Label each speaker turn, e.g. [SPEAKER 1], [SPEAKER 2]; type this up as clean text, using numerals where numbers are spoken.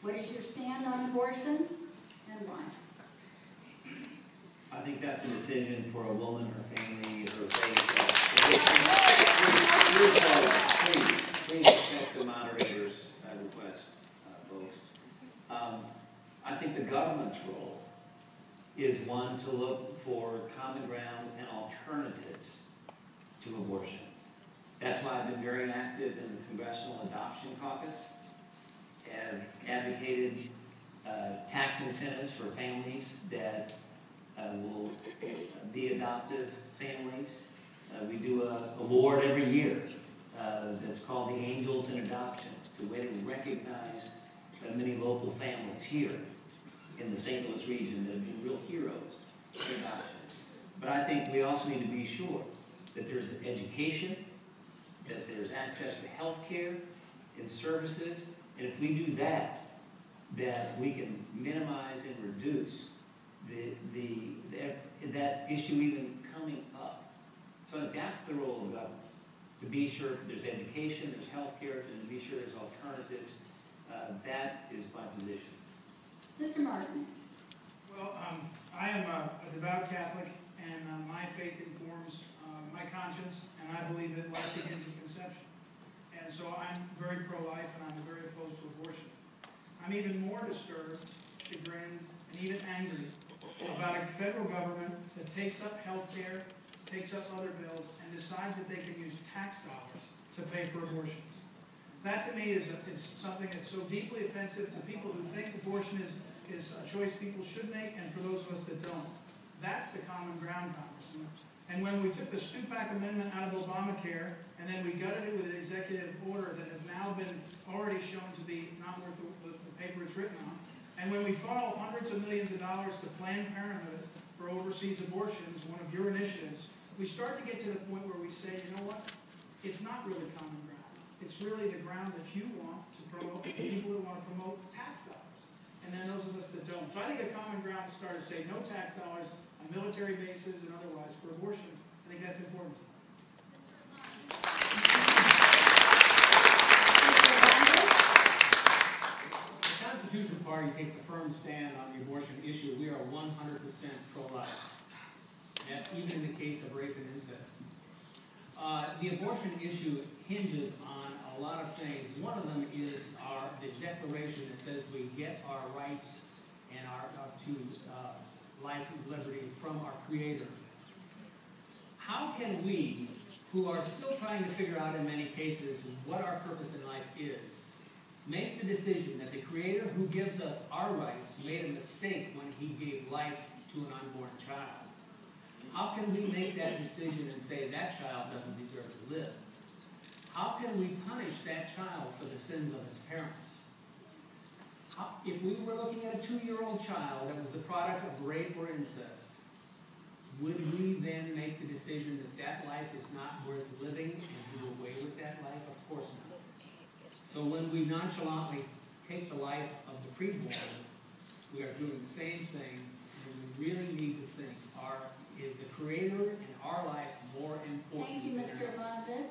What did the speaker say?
[SPEAKER 1] What is your stand on abortion and why?
[SPEAKER 2] I think that's a decision for a woman, her family, her faith. Please accept the moderator's request, folks. I think the government's role is one to look for common ground and alternatives to abortion. That's why I've been very active in the Congressional Adoption Caucus, have advocated tax incentives for families that will be adoptive families. We do an award every year that's called the Angels in Adoption. It's a way to recognize many local families here in the St. Louis region that have been real heroes in adoption. But I think we also need to be sure that there's education, that there's access to health care and services, and if we do that, that we can minimize and reduce that issue even coming up. So I think that's the role of government, to be sure there's education, there's health care, and to be sure there's alternatives. That is my position.
[SPEAKER 1] Mr. Martin.
[SPEAKER 3] Well, I am a devout Catholic, and my faith informs my conscience, and I believe that life begins at conception. And so I'm very pro-life, and I'm very opposed to abortion. I'm even more disturbed, chagrined, and even angry about a federal government that takes up health care, takes up other bills, and decides that they can use tax dollars to pay for abortion. That to me is something that's so deeply offensive to people who think abortion is a choice people should make, and for those of us that don't. That's the common ground, Congressman. And when we took the Stupak Amendment out of Obamacare, and then we gutted it with an executive order that has now been already shown to be not worth the paper it's written on, and when we funnel hundreds of millions of dollars to Planned Parenthood for overseas abortions, one of your initiatives, we start to get to the point where we say, you know what, it's not really common ground. It's really the ground that you want to promote, the people that want to promote tax dollars, and then those of us that don't. So I think a common ground to start is say no tax dollars on military bases and otherwise for abortion. I think that's important.
[SPEAKER 4] The Constitution Party takes a firm stand on the abortion issue. We are 100% pro-life. That's even in the case of rape and incest. The abortion issue hinges on a lot of things. One of them is the declaration that says we get our rights and our to life and liberty from our Creator. How can we, who are still trying to figure out in many cases what our purpose in life is, make the decision that the Creator who gives us our rights made a mistake when He gave life to an unborn child? How can we make that decision and say that child doesn't deserve to live? How can we punish that child for the sins of its parents? If we were looking at a 2-year-old child that was the product of rape or incest, would we then make the decision that that life is not worth living and do away with that life? Of course not. So when we nonchalantly take the life of the preborn, we are doing the same thing, and we really need to think, is the Creator in our life more important?
[SPEAKER 1] Thank you, Mr. Ivanovich.